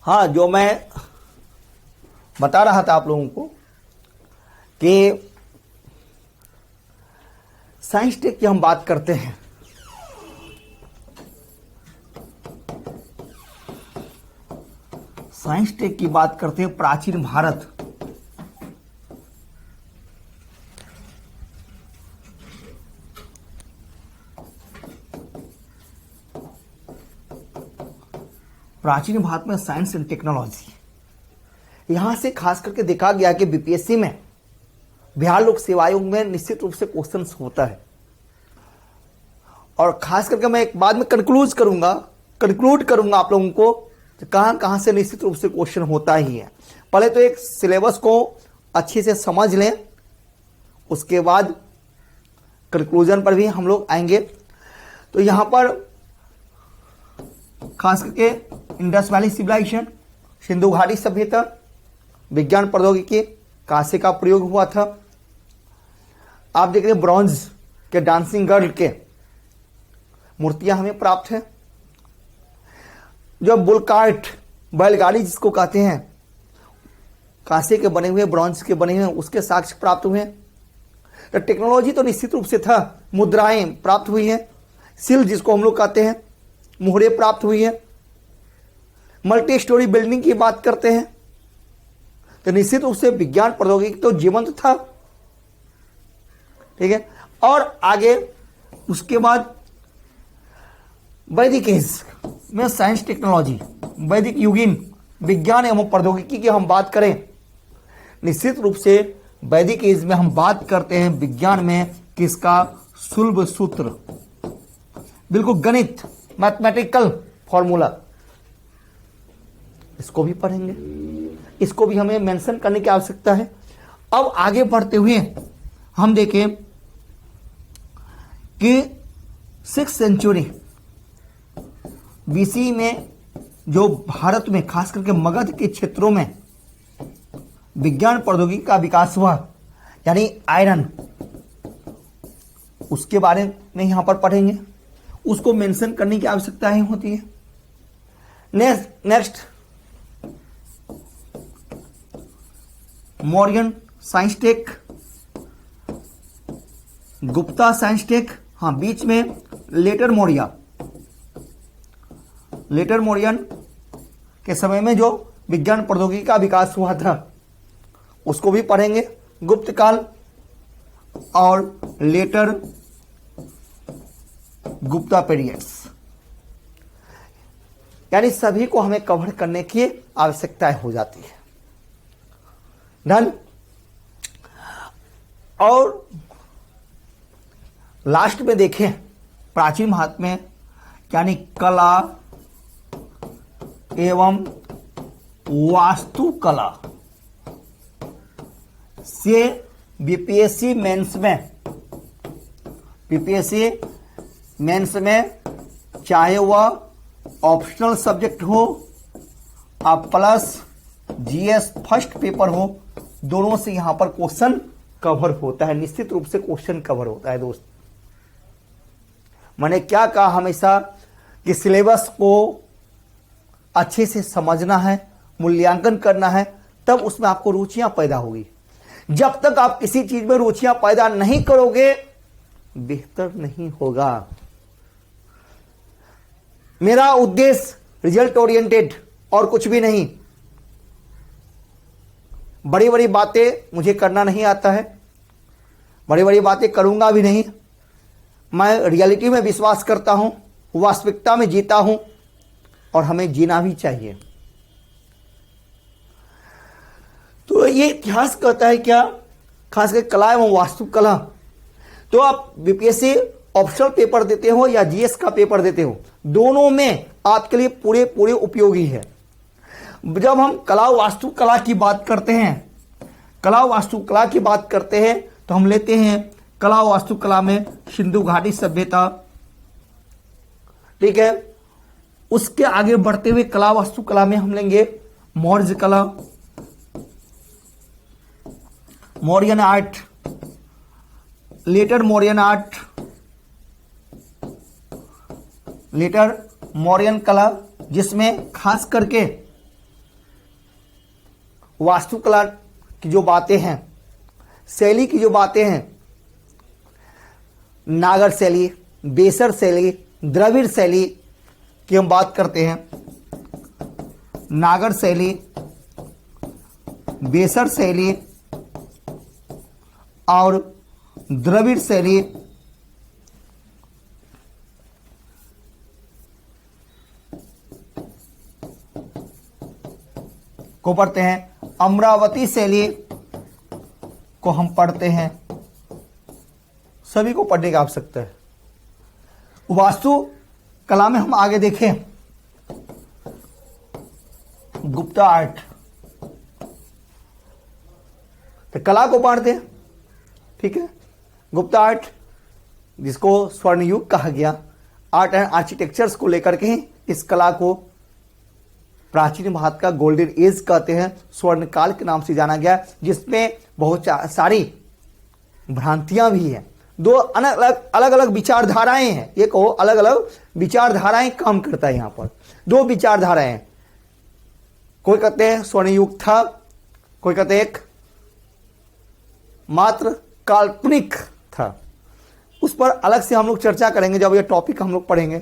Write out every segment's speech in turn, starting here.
हाँ, जो मैं बता रहा था आप लोगों को कि साइंस टेक की हम बात करते हैं, साइंस टेक की बात करते हैं। प्राचीन भारत, प्राचीन भारत में साइंस एंड टेक्नोलॉजी, यहां से खास करके देखा गया कि बीपीएससी में, बिहार लोक सेवा आयोग में निश्चित रूप से क्वेश्चंस होता है। और खास करके मैं एक बाद में कंक्लूड करूंगा आप लोगों को कहां कहां से निश्चित रूप से क्वेश्चन होता ही है। पहले तो एक सिलेबस को अच्छे से समझ लें, उसके बाद कंक्लूजन पर भी हम लोग आएंगे। तो यहां पर खास करके इंडस वैली सिविलाइजेशन, सिंधु घाटी सभ्यता, विज्ञान प्रौद्योगिकी, कांसे का प्रयोग हुआ था। आप देख रहे हैं ब्रॉन्ज के डांसिंग गर्ल के मूर्तियां हमें प्राप्त है। जो बुलकार्ट, बैलगाड़ी जिसको कहते हैं, कांसे के बने हुए, ब्रॉन्ज के बने हुए, उसके साक्ष्य प्राप्त हुए। तो टेक्नोलॉजी तो निश्चित रूप से था, मुद्राएं प्राप्त हुई है, सिल जिसको हम लोग कहते हैं, मुहरे प्राप्त हुई है। मल्टी स्टोरी बिल्डिंग की बात करते हैं तो निश्चित रूप से विज्ञान प्रौद्योगिकी तो जीवंत था, ठीक है। और आगे उसके बाद वैदिक एज में साइंस टेक्नोलॉजी, वैदिक युगीन विज्ञान एवं प्रौद्योगिकी की हम बात करें, निश्चित रूप से वैदिक एज में हम बात करते हैं विज्ञान में किसका, सुलभ सूत्र, बिल्कुल गणित, मैथमेटिकल फॉर्मूला, इसको भी पढ़ेंगे, इसको भी हमें मेंशन करने की आवश्यकता है। अब आगे बढ़ते हुए हम देखें कि 6th सेंचुरी बीसी में जो भारत में खास करके मगध के क्षेत्रों में विज्ञान प्रौद्योगिकी का विकास हुआ, यानी आयरन, उसके बारे में यहां पर पढ़ेंगे, उसको मेंशन करने की आवश्यकता ही होती है। Next Mauryan science tech, Gupta science tech, हाँ बीच में लेटर मौर्यन के समय में जो विज्ञान प्रौद्योगिकी का विकास हुआ था उसको भी पढ़ेंगे, गुप्त काल और लेटर गुप्ता पीरियड्स, यानी सभी को हमें कवर करने की आवश्यकता हो जाती है। डन। और लास्ट में देखें प्राचीन भारत में, यानी कला एवं वास्तुकला से बीपीएससी मेंस में चाहे वह ऑप्शनल सब्जेक्ट हो और प्लस जीएस फर्स्ट पेपर हो, दोनों से यहां पर क्वेश्चन कवर होता है, निश्चित रूप से क्वेश्चन कवर होता है। दोस्त, मैंने क्या कहा हमेशा कि सिलेबस को अच्छे से समझना है, मूल्यांकन करना है, तब उसमें आपको रुचियां पैदा होगी। जब तक आप किसी चीज में रुचियां पैदा नहीं करोगे, बेहतर नहीं होगा। मेरा उद्देश्य रिजल्ट ओरिएंटेड और कुछ भी नहीं। बड़ी बड़ी बातें मुझे करना नहीं आता है, बड़ी बड़ी बातें करूंगा भी नहीं। मैं रियलिटी में विश्वास करता हूं, वास्तविकता में जीता हूं, और हमें जीना भी चाहिए। तो ये इतिहास कहता है क्या, खासकर कला एवं वास्तुकला, तो आप बीपीएससी ऑप्शनल पेपर देते हो या जीएस का पेपर देते हो, दोनों में आपके लिए पूरे पूरे उपयोगी है। जब हम कला वास्तुकला की बात करते हैं, तो हम लेते हैं कला वास्तुकला में सिंधु घाटी सभ्यता, ठीक है। उसके आगे बढ़ते हुए कला वास्तुकला में हम लेंगे मौर्य कला, मौर्यन आर्ट, लेटर मौर्यन कला, जिसमें खास करके वास्तुकला की जो बातें हैं, शैली की जो बातें हैं, नागर शैली, बेसर शैली, द्रविड़ शैली की हम बात करते हैं। नागर शैली, बेसर शैली और द्रविड़ शैली को पढ़ते हैं। अमरावती शैली को हम पढ़ते हैं। सभी को पढ़ने की आवश्यकता है। वास्तु कला में हम आगे देखें, गुप्ता आर्ट, तो कला को पढ़ते हैं। ठीक है, गुप्ता आर्ट जिसको स्वर्ण युग कहा गया, आर्ट एंड आर्किटेक्चर्स को लेकर के ही इस कला को प्राचीन भारत का गोल्डन एज कहते हैं, स्वर्ण काल के नाम से जाना गया, जिसमें बहुत सारी भ्रांतियां भी हैं। दो अलग अलग विचारधाराएं हैं, ये कहो अलग अलग विचारधाराएं काम करता है। यहां पर दो विचारधाराएं, कोई कहते हैं स्वर्ण युग था, कोई कहते हैं एक मात्र काल्पनिक था। उस पर अलग से हम लोग चर्चा करेंगे जब ये टॉपिक हम लोग पढ़ेंगे।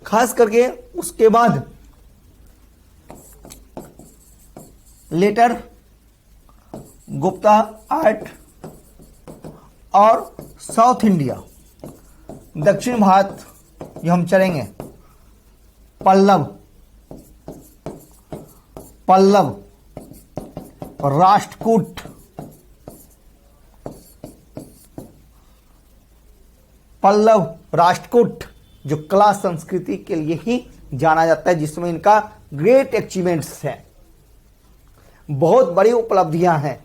खास करके उसके बाद लेटर गुप्ता आर्ट और साउथ इंडिया, दक्षिण भारत जो हम चलेंगे, पल्लव, राष्ट्रकूट, पल्लव राष्ट्रकूट जो कला संस्कृति के लिए ही जाना जाता है, जिसमें इनका ग्रेट अचीवमेंट्स हैं, बहुत बड़ी उपलब्धियां हैं,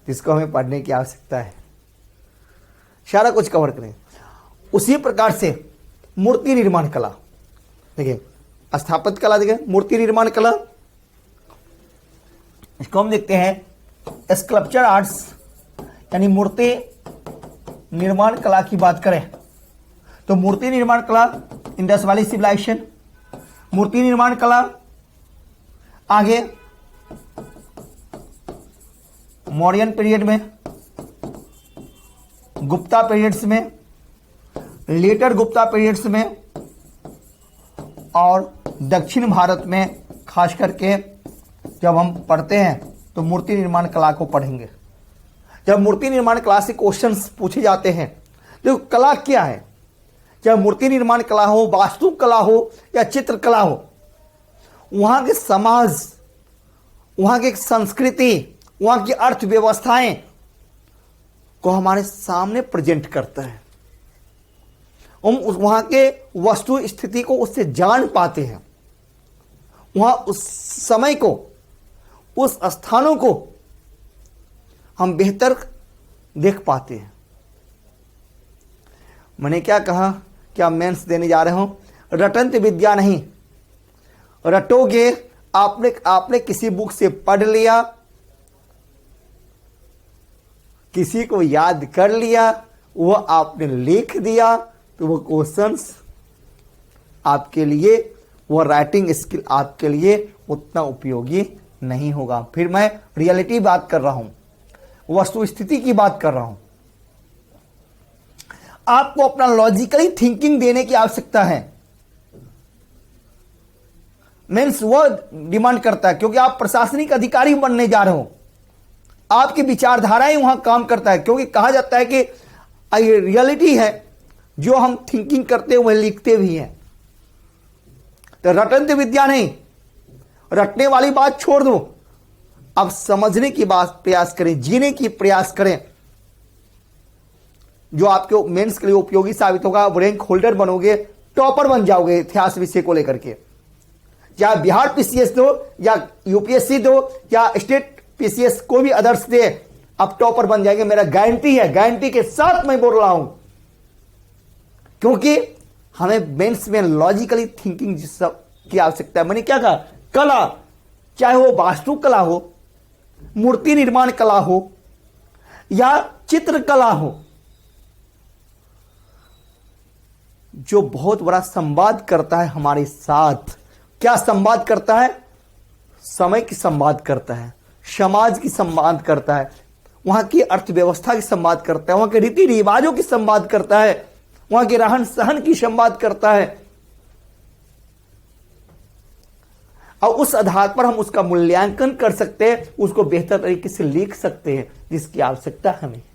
जिसको हमें पढ़ने की आवश्यकता है। सारा कुछ कवर करें। उसी प्रकार से मूर्ति निर्माण कला, देखिए स्थापत्य कला, देखिए मूर्ति निर्माण कला, इसको हम देखते हैं स्कल्पचर आर्ट्स, यानी मूर्ति निर्माण कला की बात करें तो मूर्ति निर्माण कला इंडस वैली सिविलाइजेशन, मूर्ति निर्माण कला आगे मौर्यन पीरियड में, गुप्ता पीरियड्स में, लेटर गुप्ता पीरियड्स में और दक्षिण भारत में। खास करके जब हम पढ़ते हैं तो मूर्ति निर्माण कला को पढ़ेंगे। जब मूर्ति निर्माण कला से क्वेश्चंस पूछे जाते हैं तो कला क्या है, चाहे मूर्ति निर्माण कला हो, वास्तु कला हो या चित्रकला हो, वहां के समाज, वहां की संस्कृति, वहां की अर्थव्यवस्थाएं को हमारे सामने प्रेजेंट करता है। हम वहां के वस्तु स्थिति को उससे जान पाते हैं, वहां उस समय को, उस स्थानों को हम बेहतर देख पाते हैं। मैंने क्या कहा, क्या मेंस देने जा रहे हो, रटंत विद्या नहीं, रटोगे आपने किसी बुक से पढ़ लिया, किसी को याद कर लिया, वो आपने लिख दिया, तो वो क्वेश्चंस आपके लिए, वो राइटिंग स्किल आपके लिए उतना उपयोगी नहीं होगा। फिर मैं रियलिटी बात कर रहा हूं, वस्तु स्थिति की बात कर रहा हूं। आपको अपना लॉजिकली थिंकिंग देने की आवश्यकता है। मीन्स वो डिमांड करता है, क्योंकि आप प्रशासनिक अधिकारी बनने जा रहे हो, आपकी विचारधाराएं वहां काम करता है। क्योंकि कहा जाता है कि रियलिटी है, जो हम थिंकिंग करते हैं वह लिखते भी हैं। तो रटंत विद्या नहीं, रटने वाली बात छोड़ दो, अब समझने की बात प्रयास करें, जीने की प्रयास करें, जो आपके मेंस के लिए उपयोगी साबित होगा। आप रैंक होल्डर बनोगे, टॉपर बन जाओगे इतिहास विषय को लेकर के। चाहे बिहार पीसीएस दो या यूपीएससी दो या स्टेट पीसीएस कोई भी अदर्स दे, आप टॉपर बन जाएंगे, मेरा गारंटी है, गारंटी के साथ मैं बोल रहा हूं। क्योंकि हमें मेंस में लॉजिकली थिंकिंग की आवश्यकता है। मैंने क्या कहा, कला, चाहे वो वास्तु कला हो, मूर्ति निर्माण कला हो या चित्रकला हो, जो बहुत बड़ा संवाद करता है हमारे साथ। क्या संवाद करता है? समय की संवाद करता है, समाज की संवाद करता है, वहां की अर्थव्यवस्था की संवाद करता है, वहां के रीति रिवाजों की संवाद करता है, वहां के रहन सहन की संवाद करता है। और उस आधार पर हम उसका मूल्यांकन कर सकते हैं, उसको बेहतर तरीके से लिख सकते हैं, जिसकी आवश्यकता हमें है।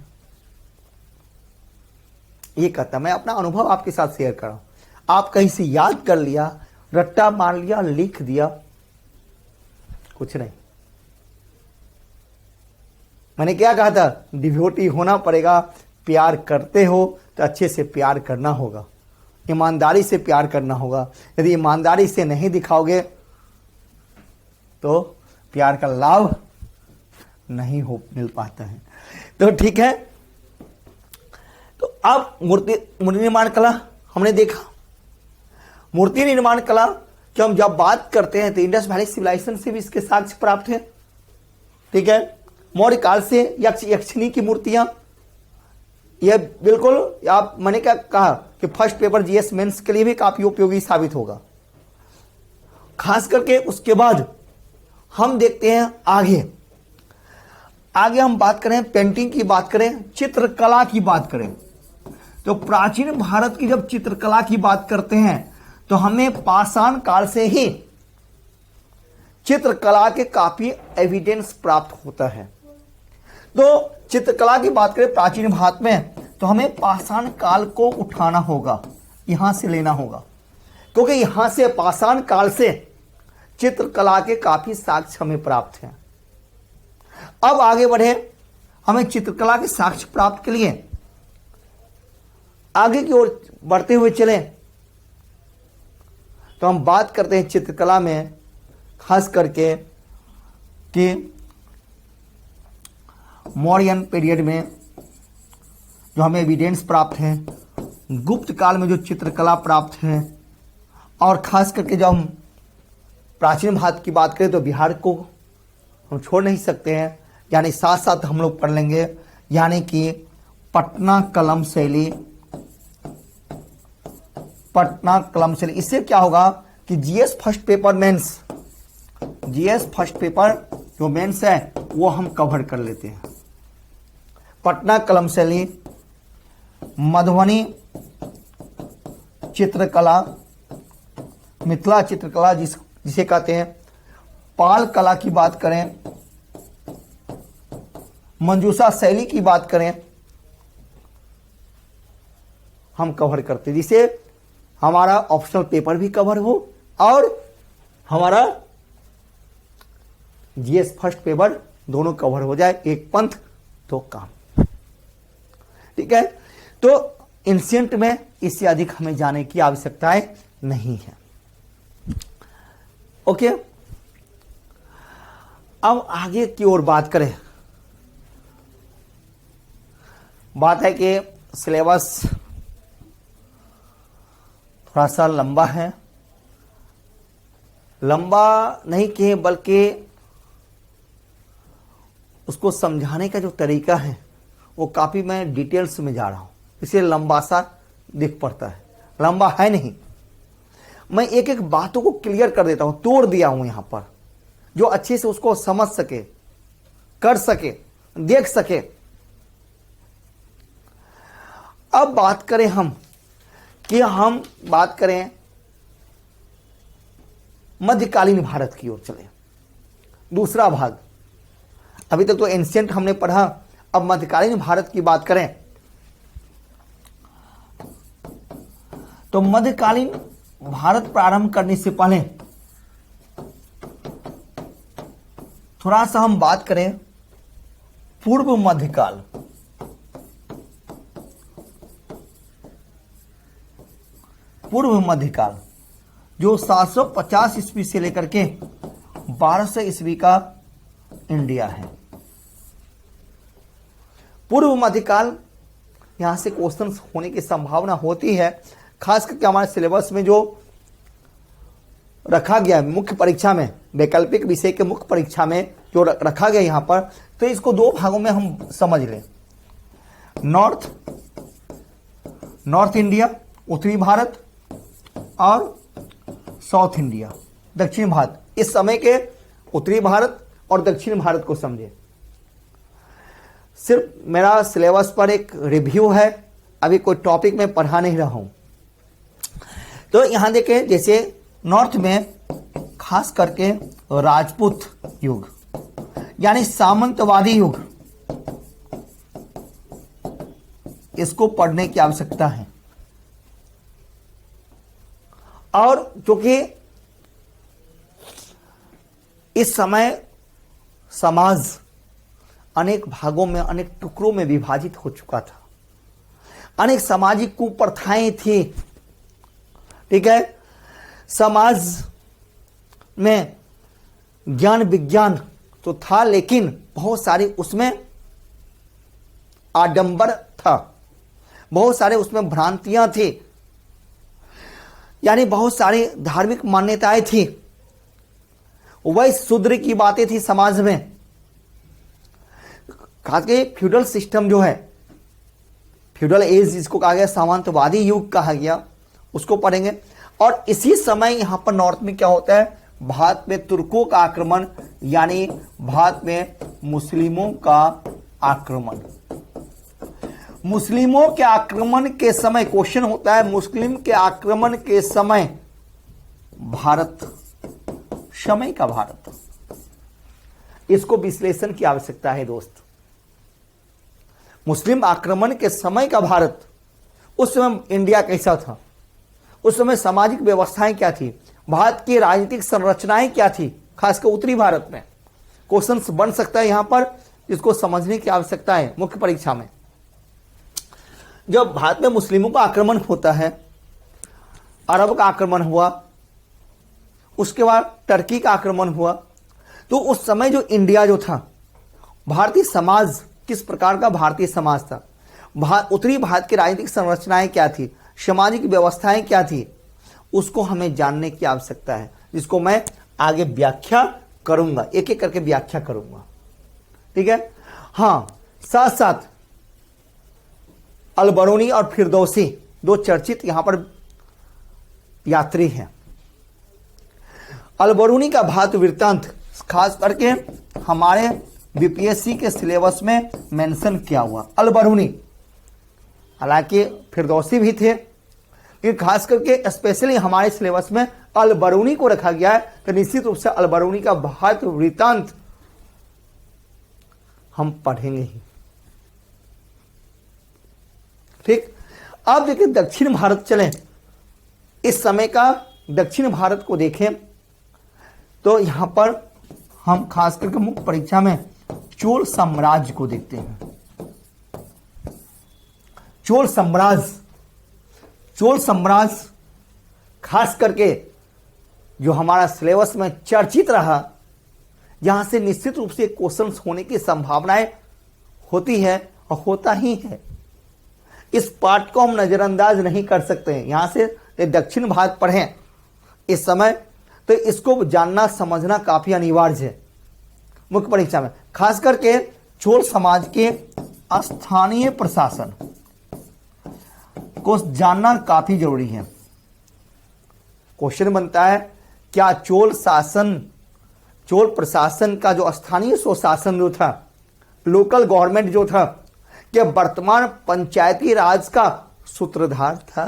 ये कहता, मैं अपना अनुभव आपके साथ शेयर कर रहा हूं। आप कहीं से याद कर लिया, रट्टा मार लिया, लिख दिया, कुछ नहीं। मैंने क्या कहा था, डिवोटी होना पड़ेगा। प्यार करते हो तो अच्छे से प्यार करना होगा, ईमानदारी से प्यार करना होगा। यदि ईमानदारी से नहीं दिखाओगे तो प्यार का लाभ नहीं हो मिल पाता है। तो ठीक है, तो अब मूर्ति निर्माण कला हमने देखा। मूर्ति निर्माण कला की हम जब बात करते हैं तो इंडस वैली सिविलाइजेशन से भी इसके साक्ष्य प्राप्त है। ठीक है, मौर्य काल से यक्ष यक्षिणी की मूर्तियां, यह बिल्कुल आप, मैंने क्या कहा कि फर्स्ट पेपर जीएस मेंस के लिए भी काफी उपयोगी साबित होगा। खास करके उसके बाद हम देखते हैं आगे हम बात करें, पेंटिंग की बात करें, चित्रकला की बात करें। तो प्राचीन भारत की जब चित्रकला की बात करते हैं तो हमें पाषाण काल से ही चित्रकला के काफी एविडेंस प्राप्त होता है। तो चित्रकला की बात करें प्राचीन भारत में तो हमें पाषाण काल को उठाना होगा, यहां से लेना होगा, क्योंकि यहां से पाषाण काल से चित्रकला के काफी साक्ष्य हमें प्राप्त हैं। अब आगे बढ़े, हमें चित्रकला के साक्ष्य प्राप्त के लिए आगे की ओर बढ़ते हुए चले तो हम बात करते हैं चित्रकला में खास करके कि मौर्यन पीरियड में जो हमें एविडेंस प्राप्त है, गुप्त काल में जो चित्रकला प्राप्त है, और खास करके जब हम प्राचीन भारत की बात करें तो बिहार को हम छोड़ नहीं सकते हैं, यानी साथ साथ हम लोग पढ़ लेंगे, यानी कि पटना कलम शैली। पटना कलम शैली, इससे क्या होगा कि GS first paper mains, GS first paper जो मेंस है वो हम कवर कर लेते हैं। पटना कलम शैली, मधुबनी चित्रकला, मिथिला चित्रकला जिसे कहते हैं, पाल कला की बात करें, मंजूषा शैली की बात करें, हम कवर करते, जिसे हमारा ऑप्शनल पेपर भी कवर हो और हमारा जीएस फर्स्ट पेपर दोनों कवर हो जाए, एक पंथ तो काम। ठीक है, तो एंशिएंट में इससे अधिक हमें जाने की आवश्यकताएं नहीं है। ओके, अब आगे की ओर बात करें। बात है कि सिलेबस थोड़ा सा लंबा है, लंबा नहीं कहे बल्कि उसको समझाने का जो तरीका है वो काफी मैं डिटेल्स में जा रहा हूं, इसलिए लंबा सा दिख पड़ता है। लंबा है नहीं, मैं एक एक बातों को क्लियर कर देता हूं, तोड़ दिया हूं यहां पर, जो अच्छे से उसको समझ सके, कर सके, देख सके। अब बात करें हम बात करें मध्यकालीन भारत की ओर चले, दूसरा भाग। अभी तक तो एंशिएंट हमने पढ़ा, अब मध्यकालीन भारत की बात करें तो मध्यकालीन भारत प्रारंभ करने से पहले थोड़ा सा हम बात करें पूर्व मध्यकाल। पूर्व मध्यकाल जो 750 ईस्वी से लेकर के 1200 ईस्वी का इंडिया है। पूर्व मध्यकाल, यहां से क्वेश्चंस होने की संभावना होती है, खास करके हमारे सिलेबस में जो रखा गया है मुख्य परीक्षा में, वैकल्पिक विषय के मुख्य परीक्षा में जो रखा गया यहां पर, तो इसको दो भागों में हम समझ लें। नॉर्थ इंडिया उत्तरी भारत और साउथ इंडिया दक्षिण भारत। इस समय के उत्तरी भारत और दक्षिण भारत को समझे। सिर्फ मेरा सिलेबस पर एक रिव्यू है, अभी कोई टॉपिक में पढ़ा नहीं रहा हूं। तो यहां देखें, जैसे नॉर्थ में खास करके राजपूत युग यानी सामंतवादी युग, इसको पढ़ने की आवश्यकता है। और क्योंकि इस समय समाज अनेक भागों में, अनेक टुकड़ों में विभाजित हो चुका था, अनेक सामाजिक कुप्रथाएं थी, ठीक है। समाज में ज्ञान विज्ञान तो था, लेकिन बहुत सारी उसमें आडंबर था, बहुत सारे उसमें भ्रांतियां थी, यानी बहुत सारी धार्मिक मान्यताएं थी, वही शूद्र की बातें थी समाज में। खासकर फ्यूडल सिस्टम जो है, फ्यूडल एज जिसको कहा गया, सामंतवादी युग कहा गया, उसको पढ़ेंगे। और इसी समय यहां पर नॉर्थ में क्या होता है, भारत में तुर्कों का आक्रमण, यानी भारत में मुस्लिमों का आक्रमण। मुस्लिमों के आक्रमण के समय क्वेश्चन होता है, मुस्लिम के आक्रमण के समय भारत, समय का भारत, इसको विश्लेषण की आवश्यकता है दोस्त। मुस्लिम आक्रमण के समय का भारत, उस समय इंडिया कैसा था, उस समय सामाजिक व्यवस्थाएं क्या थी, भारत की राजनीतिक संरचनाएं क्या थी, खासकर उत्तरी भारत में। क्वेश्चंस बन सकता है यहां पर, जिसको समझने की आवश्यकता है मुख्य परीक्षा में। जब भारत में मुस्लिमों का आक्रमण होता है, अरब का आक्रमण हुआ, उसके बाद टर्की का आक्रमण हुआ, तो उस समय जो इंडिया जो था, भारतीय समाज किस प्रकार का भारतीय समाज था, उत्तरी भारत की राजनीतिक संरचनाएं क्या थी, सामाजिक व्यवस्थाएं क्या थी, उसको हमें जानने की आवश्यकता है, जिसको मैं आगे व्याख्या करूंगा, एक एक करके व्याख्या करूंगा, ठीक है। हाँ, साथ साथ अलबरूनी और फिरदौसी दो चर्चित यहां पर यात्री हैं। अलबरूनी का भारत वृत्तांत खास करके हमारे बीपीएससी के सिलेबस में मेंशन किया हुआ। अलबरूनी, हालांकि फिरदौसी भी थे, लेकिन खास करके स्पेशली हमारे सिलेबस में अलबरूनी को रखा गया है। तो निश्चित रूप से अलबरूनी का भारत वृत्तांत हम पढ़ेंगे ही, ठीक। अब देखिए दक्षिण भारत चलें, इस समय का दक्षिण भारत को देखें तो यहां पर हम खास करके मुख्य परीक्षा में चोल साम्राज्य को देखते हैं। चोल साम्राज्य खास करके जो हमारा सिलेबस में चर्चित रहा, यहां से निश्चित रूप से क्वेश्चंस होने की संभावनाएं होती है और होता ही है। इस पार्ट को हम नजरअंदाज नहीं कर सकते हैं। यहां से दक्षिण भारत पढ़ें इस समय, तो इसको जानना समझना काफी अनिवार्य है मुख्य परीक्षा में। खास करके चोल समाज के स्थानीय प्रशासन को जानना काफी जरूरी है। क्वेश्चन बनता है, क्या चोल प्रशासन का जो स्थानीय स्वशासन जो था, लोकल गवर्नमेंट जो था, क्या वर्तमान पंचायती राज का सूत्रधार था?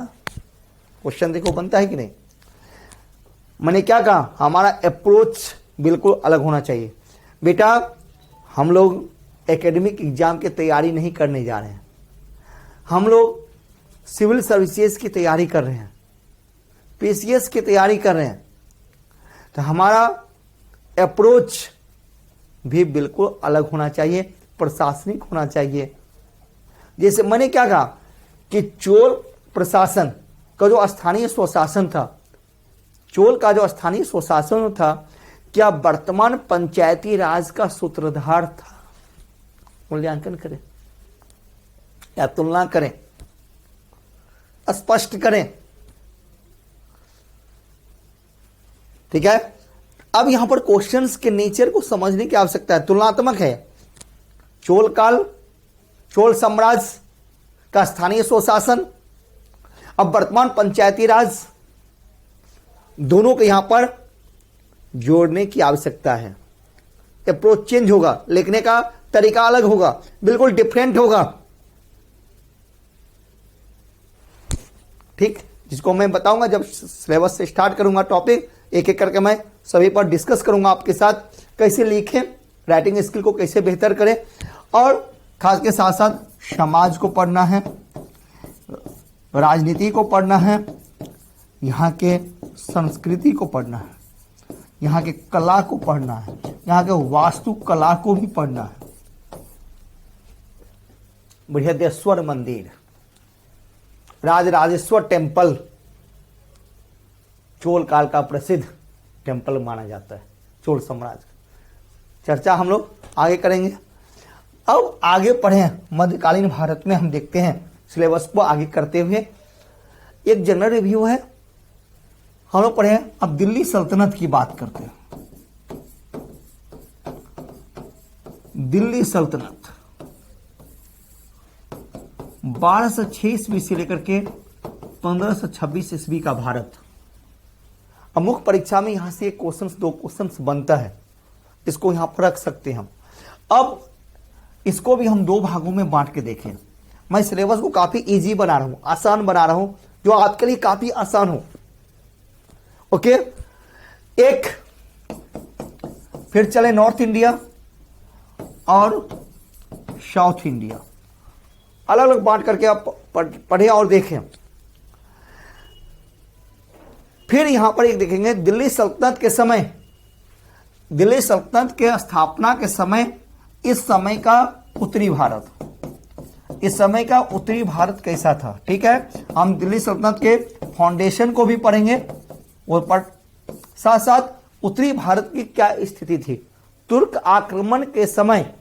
क्वेश्चन देखो बनता है कि नहीं। मैंने क्या कहा, हमारा अप्रोच बिल्कुल अलग होना चाहिए। बेटा, हम लोग एकेडमिक एग्जाम की तैयारी नहीं करने जा रहे हैं, हम लोग सिविल सर्विसेज की तैयारी कर रहे हैं, पीसीएस की तैयारी कर रहे हैं। तो हमारा अप्रोच भी बिल्कुल अलग होना चाहिए, प्रशासनिक होना चाहिए। जैसे मैंने क्या कहा कि चोल प्रशासन का जो स्थानीय स्वशासन था, चोल का जो स्थानीय स्वशासन था, क्या वर्तमान पंचायती राज का सूत्रधार था? मूल्यांकन करें या तुलना करें, स्पष्ट करें, ठीक है। अब यहां पर क्वेश्चंस के नेचर को समझने की आवश्यकता है। तुलनात्मक है, चोल काल, चोल साम्राज्य का स्थानीय स्वशासन, अब वर्तमान पंचायती राज, दोनों को यहां पर जोड़ने की आवश्यकता है। अप्रोच चेंज होगा, लिखने का तरीका अलग होगा, बिल्कुल डिफरेंट होगा। ठीक, जिसको मैं बताऊंगा जब सिलेबस से स्टार्ट करूंगा टॉपिक, एक एक करके मैं सभी पर डिस्कस करूंगा आपके साथ, कैसे लिखें, राइटिंग स्किल को कैसे बेहतर करें, और खास के साथ साथ समाज को पढ़ना है, राजनीति को पढ़ना है, यहाँ के संस्कृति को पढ़ना है, यहाँ के कला को पढ़ना है, यहाँ के वास्तु कला को भी पढ़ना है। बृहदेश्वर मंदिर, राजराजेश्वर टेम्पल चोल काल का प्रसिद्ध टेम्पल माना जाता है, चोल साम्राज्य का। चर्चा हम लोग आगे करेंगे। अब आगे पढ़ें, मध्यकालीन भारत में हम देखते हैं सिलेबस को आगे करते हुए एक जनरल रिव्यू है, हम लोग पढ़े। अब दिल्ली सल्तनत की बात करते हैं। दिल्ली सल्तनत 1206 ईस्वी से लेकर के 1526 ईस्वी का भारत। अब मुख्य परीक्षा में यहां से एक क्वेश्चन, दो क्वेश्चन बनता है, इसको यहां पर रख सकते हैं हम। अब इसको भी हम दो भागों में बांट के देखें। मैं सिलेबस को काफी इजी बना रहा हूं, आसान बना रहा हूं, जो आपके लिए काफी आसान हो। ओके, एक फिर चले नॉर्थ इंडिया और साउथ इंडिया, अलग अलग बांट करके आप पढ़ें और देखें। फिर यहां पर एक देखेंगे दिल्ली सल्तनत के समय, दिल्ली सल्तनत के स्थापना के समय, इस समय का उत्तरी भारत, इस समय का उत्तरी भारत कैसा था। ठीक है, हम दिल्ली सल्तनत के फाउंडेशन को भी पढ़ेंगे और साथ साथ उत्तरी भारत की क्या स्थिति थी, तुर्क आक्रमण के समय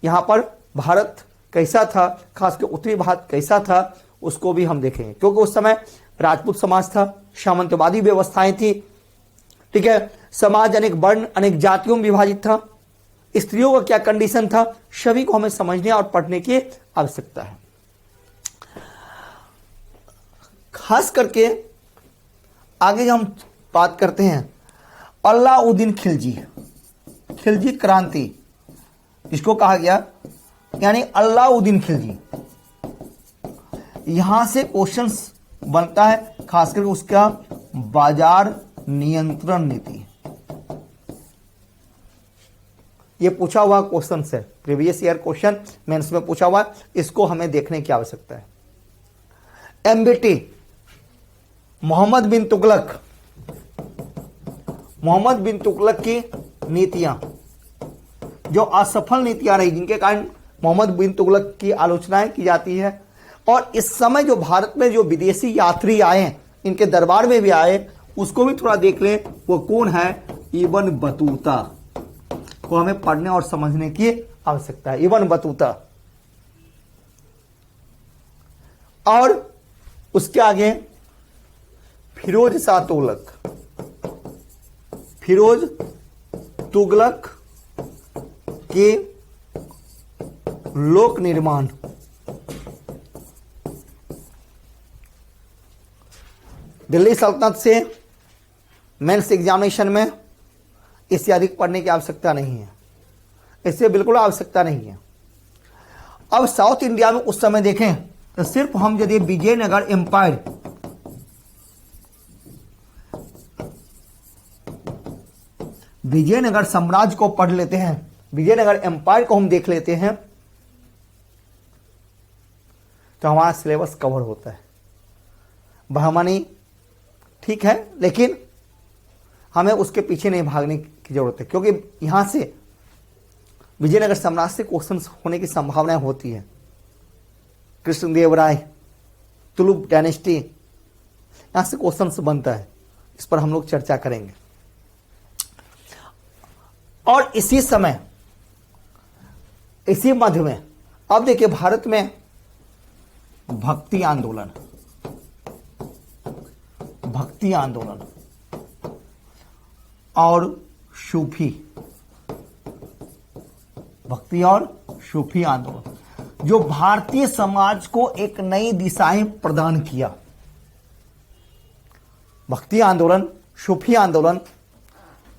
यहां पर भारत कैसा था, खासकर उत्तरी भारत कैसा था, उसको भी हम देखेंगे। क्योंकि उस समय राजपूत समाज था, सामंतवादी व्यवस्थाएं थी। ठीक है, समाज अनेक वर्ण अनेक जातियों में विभाजित था, स्त्रियों का क्या कंडीशन था, सभी को हमें समझने और पढ़ने की आवश्यकता है। खास करके आगे हम बात करते हैं अलाउद्दीन खिलजी, खिलजी क्रांति इसको कहा गया, यानी अलाउद्दीन खिलजी। यहां से क्वेश्चंस बनता है, खासकर उसका बाजार नियंत्रण नीति, ये पूछा हुआ क्वेश्चन है, प्रीवियस ईयर क्वेश्चन मेंस में पूछा हुआ, इसको हमें देखने की आवश्यकता है। एमबीटी मोहम्मद बिन तुगलक, मोहम्मद बिन तुगलक की नीतियां, जो असफल नीतियां रही, जिनके कारण मोहम्मद बिन तुगलक की आलोचनाएं की जाती है। और इस समय जो भारत में जो विदेशी यात्री आए, इनके दरबार में भी आए, उसको भी थोड़ा देख लें। वो कौन है? इब्न बतूता को हमें पढ़ने और समझने की आवश्यकता है। इब्न बतूता, और उसके आगे फिरोज शाह तुगलक, फिरोज तुगलक के लोक निर्माण, दिल्ली सल्तनत से मेंस एग्जामिनेशन में इससे अधिक पढ़ने की आवश्यकता नहीं है, इससे बिल्कुल आवश्यकता नहीं है। अब साउथ इंडिया में उस समय देखें तो सिर्फ हम यदि विजयनगर एम्पायर, विजयनगर साम्राज्य को पढ़ लेते हैं, विजयनगर एम्पायर को हम देख लेते हैं, तो हमारा सिलेबस कवर होता है। बहमानी ठीक है, लेकिन हमें उसके पीछे नहीं भागने की जरूरत है, क्योंकि यहां से विजयनगर साम्राज्य से क्वेश्चन होने की संभावनाएं होती है। कृष्णदेवराय, तुलुप डायनेस्टी, यहां से क्वेश्चन बनता है, इस पर हम लोग चर्चा करेंगे। और इसी समय, इसी मध्य में अब देखिए भारत में भक्ति आंदोलन, भक्ति आंदोलन और सूफी, भक्ति और सूफी आंदोलन, जो भारतीय समाज को एक नई दिशाएं प्रदान किया। भक्ति आंदोलन, सूफी आंदोलन,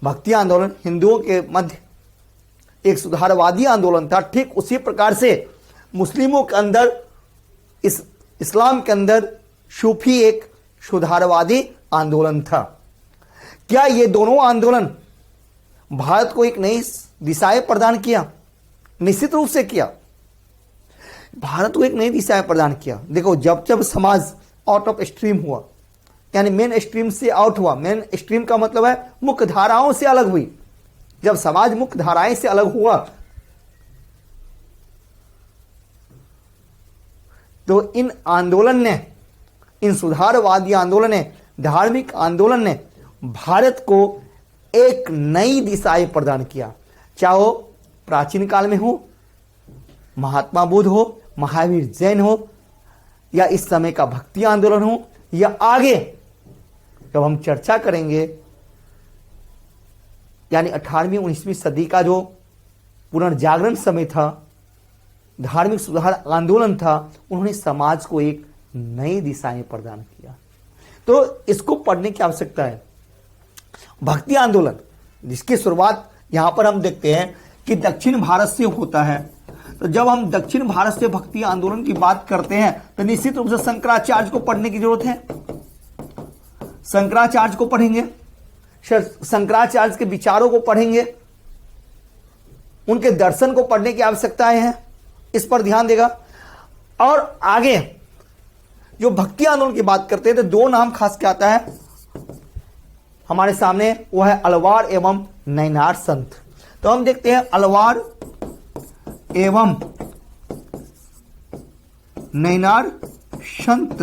भक्ति आंदोलन हिंदुओं के मध्य एक सुधारवादी आंदोलन था, ठीक उसी प्रकार से मुस्लिमों के अंदर, इस्लाम के अंदर सूफी एक सुधारवादी आंदोलन था। क्या ये दोनों आंदोलन भारत को एक नई दिशाएं प्रदान किया? निश्चित रूप से किया, भारत को एक नई दिशाएं प्रदान किया। देखो, जब जब समाज आउट ऑफ स्ट्रीम हुआ, यानी मेन स्ट्रीम से आउट हुआ, मेन स्ट्रीम का मतलब है मुख्य धाराओं से अलग हुई, जब समाज मुख्य धाराएं से अलग हुआ तो इन आंदोलन ने, इन सुधारवादी आंदोलन ने, धार्मिक आंदोलन ने भारत को एक नई दिशाएं प्रदान किया। चाहे वो प्राचीन काल में हो, महात्मा बुद्ध हो, महावीर जैन हो, या इस समय का भक्ति आंदोलन हो, या आगे जब हम चर्चा करेंगे, यानी 18वीं 19वीं सदी का जो पुनर्जागरण समय था, धार्मिक सुधार आंदोलन था, उन्होंने समाज को एक नई दिशाएं प्रदान किया। तो इसको पढ़ने की आवश्यकता है। भक्ति आंदोलन, जिसकी शुरुआत यहां पर हम देखते हैं कि दक्षिण भारत से होता है। तो जब हम दक्षिण भारत से भक्ति आंदोलन की बात करते हैं तो निश्चित रूप से शंकराचार्य को पढ़ने की जरूरत है। शंकराचार्य को पढ़ेंगे, शंकराचार्य के विचारों को पढ़ेंगे, उनके दर्शन को पढ़ने की आवश्यकताएं हैं, इस पर ध्यान देगा। और आगे जो भक्ति आंदोलन की बात करते हैं तो दो नाम खास क्या आता है हमारे सामने, वो है अलवार एवं नैनार संत। तो हम देखते हैं अलवार एवं नैनार संत,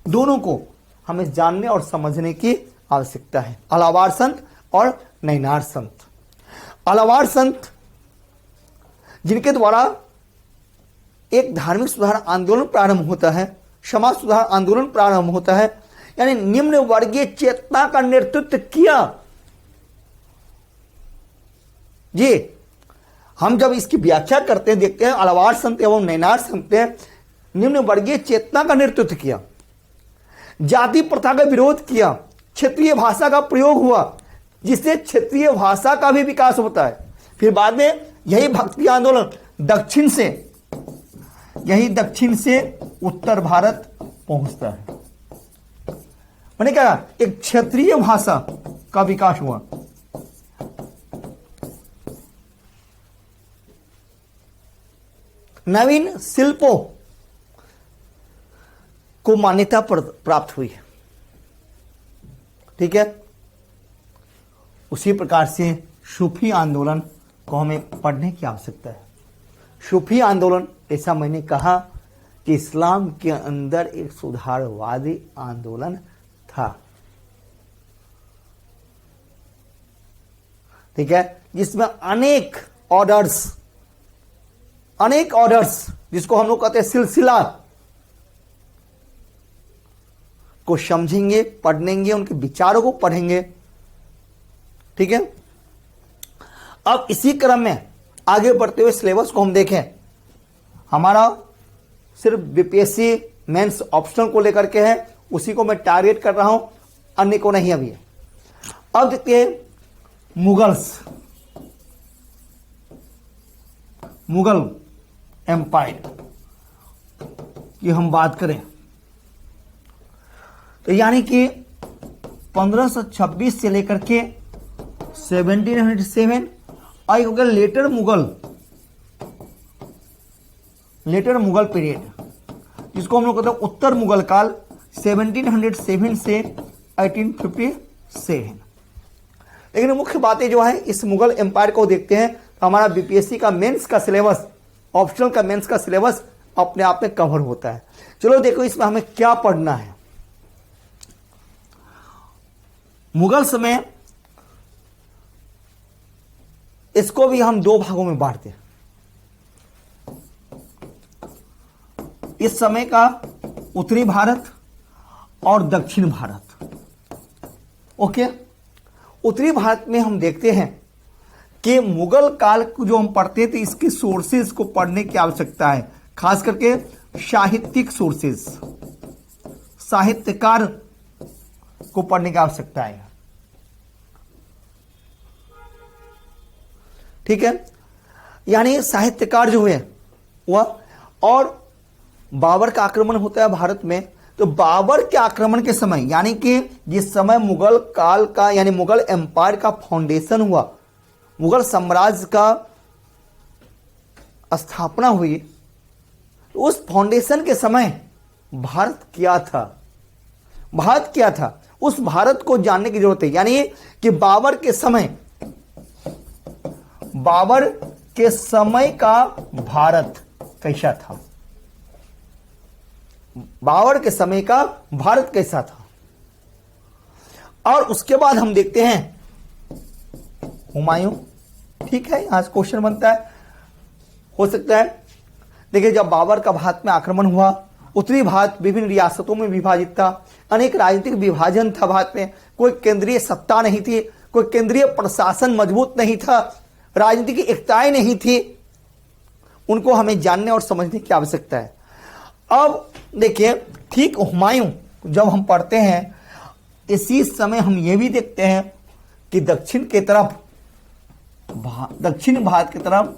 दोनों को हमें जानने और समझने की आवश्यकता है। अलवार संत और नैनार संत। अलवार संत जिनके द्वारा एक धार्मिक सुधार आंदोलन प्रारंभ होता है, समाज सुधार आंदोलन प्रारंभ होता है, यानी निम्न वर्गीय चेतना का नेतृत्व किया। जी, हम जब इसकी व्याख्या करते हैं, देखते हैं अलवार संत एवं नैनार संत ने निम्न वर्गीय चेतना का नेतृत्व किया, जाति प्रथा का विरोध किया, क्षेत्रीय भाषा का प्रयोग हुआ, जिससे क्षेत्रीय भाषा का भी विकास होता है। फिर बाद में यही भक्ति आंदोलन दक्षिण से उत्तर भारत पहुंचता है। मैंने कहा एक क्षेत्रीय भाषा का विकास हुआ। नवीन शिल्पों को मान्यता प्राप्त हुई है। ठीक है, उसी प्रकार से सूफी आंदोलन को हमें पढ़ने की आवश्यकता है। सूफी आंदोलन, ऐसा मैंने कहा कि इस्लाम के अंदर एक सुधारवादी आंदोलन था। ठीक है, जिसमें अनेक ऑर्डर्स जिसको हम लोग कहते हैं सिलसिला को समझेंगे, पढ़ेंगे, उनके विचारों को पढ़ेंगे। ठीक है, अब इसी क्रम में आगे बढ़ते हुए सिलेबस को हम देखें। हमारा सिर्फ बीपीएससी मेंस ऑप्शनल को लेकर के है, उसी को मैं टारगेट कर रहा हूं, अन्य को नहीं अभी। अब देखते हैं मुगल एम्पायर की हम बात करें तो यानी कि 1526 से लेकर के 1707 और हो गया लेटर मुगल पीरियड, जिसको हम लोग कहते हैं उत्तर मुगल काल 1707 से 1857। लेकिन मुख्य बातें जो है इस मुगल एम्पायर को देखते हैं तो हमारा बीपीएससी का मेंस का सिलेबस, ऑप्शनल का मेंस का सिलेबस अपने आप में कवर होता है। चलो देखो इसमें हमें क्या पढ़ना है। मुगल समय, इसको भी हम दो भागों में बांटते हैं। इस समय का उत्तरी भारत और दक्षिण भारत। ओके, उत्तरी भारत में हम देखते हैं कि मुगल काल को जो हम पढ़ते थे, इसके सोर्सेज को पढ़ने की आवश्यकता है, खास करके साहित्यिक सोर्सेज, साहित्यकार को पढ़ने की आवश्यकता है। ठीक है, यानी साहित्यकार जो है वह, और बाबर का आक्रमण होता है भारत में। तो बाबर के आक्रमण के समय, यानी कि जिस समय मुगल काल का यानी मुगल एम्पायर का फाउंडेशन हुआ, मुगल साम्राज्य का स्थापना हुई, उस फाउंडेशन के समय भारत क्या था, भारत क्या था, उस भारत को जानने की जरूरत है। यानी कि बाबर के समय का भारत कैसा था, बाबर के समय का भारत कैसा था। और उसके बाद हम देखते हैं हुमायूं। ठीक है, यहां से क्वेश्चन बनता है, हो सकता है। देखिए, जब बाबर का भारत में आक्रमण हुआ, उत्तरी भारत विभिन्न रियासतों में विभाजित था, अनेक राजनीतिक विभाजन था भारत में, कोई केंद्रीय सत्ता नहीं थी, कोई केंद्रीय प्रशासन मजबूत नहीं था, राजनीतिक एकताएं नहीं थी। उनको हमें जानने और समझने की आवश्यकता है। अब देखिए, ठीक हुमायूं जब हम पढ़ते हैं, इसी समय हम ये भी देखते हैं कि दक्षिण भारत की तरफ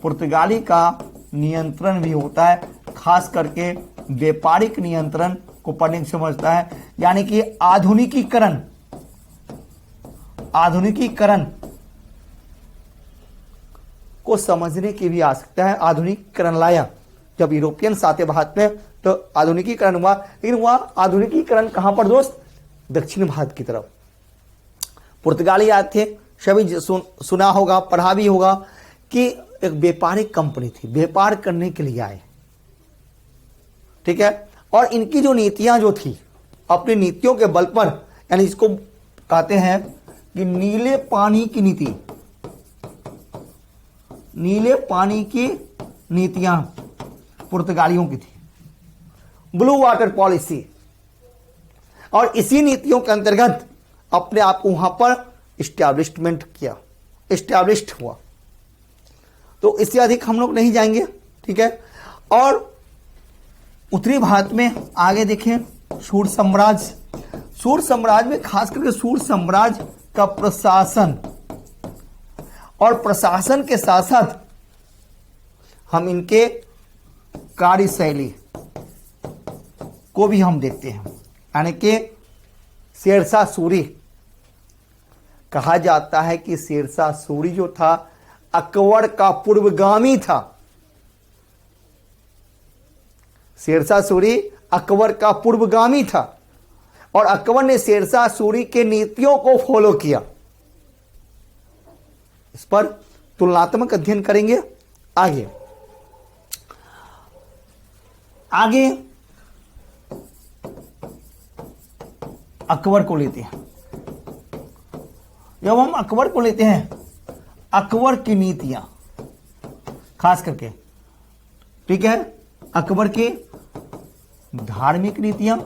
पुर्तगाली का नियंत्रण भी होता है, खास करके व्यापारिक नियंत्रण को पढ़ने से समझता है। यानी कि आधुनिकीकरण को समझने की भी आवश्यकता है। आधुनिकीकरण लाया जब यूरोपियंस आते भारत में, तो आधुनिकीकरण हुआ। लेकिन हुआ आधुनिकीकरण कहां पर दोस्त? दक्षिण भारत की तरफ। पुर्तगाली आए थे, सभी सुना होगा, पढ़ा भी होगा कि एक व्यापारिक कंपनी थी, व्यापार करने के लिए आए। ठीक है, और इनकी जो नीतियां जो थी, अपनी नीतियों के बल पर, यानी इसको कहते हैं कि नीले पानी की नीति, नीले पानी की नीतियां पुर्तगालियों की थी, ब्लू वाटर पॉलिसी। और इसी नीतियों के अंतर्गत अपने आप को वहां पर इस्टेब्लिश्ड हुआ। तो इससे अधिक हम लोग नहीं जाएंगे। ठीक है, और उत्तरी भारत में आगे देखें, सूर साम्राज्य में खास करके सूर साम्राज्य का प्रशासन, और प्रशासन के साथ साथ हम इनके कार्यशैली को भी हम देखते हैं। यानी कि शेरशाह सूरी, कहा जाता है कि शेरशाह सूरी जो था अकबर का पूर्वगामी था। शेरशाह सूरी अकबर का पूर्वगामी था, और अकबर ने शेरशाह सूरी के नीतियों को फॉलो किया। इस पर तुलनात्मक अध्ययन करेंगे। आगे अकबर को लेते हैं। जब हम अकबर को लेते हैं, अकबर की नीतियां खास करके, ठीक है, अकबर की धार्मिक नीतियां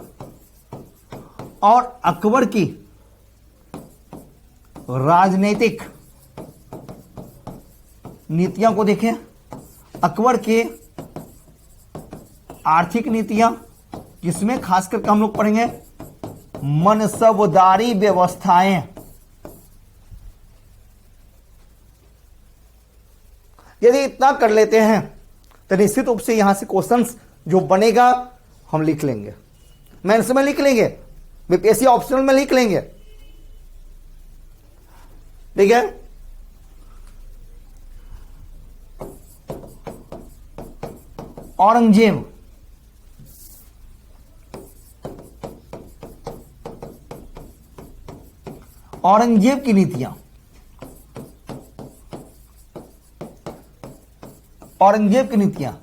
और अकबर की राजनीतिक नीतियों को देखें, अकबर के आर्थिक नीतियां, जिसमें खास करके हम लोग पढ़ेंगे मनसबदारी व्यवस्थाएं। यदि इतना कर लेते हैं तो निश्चित रूप से यहां से क्वेश्चंस जो बनेगा हम लिख लेंगे, मेंस में लिख लेंगे, बीपीएससी ऑप्शनल में लिख लेंगे। ठीक है, औरंगजेब, औरंगजेब की नीतियां, औरंगजेब की नीतियां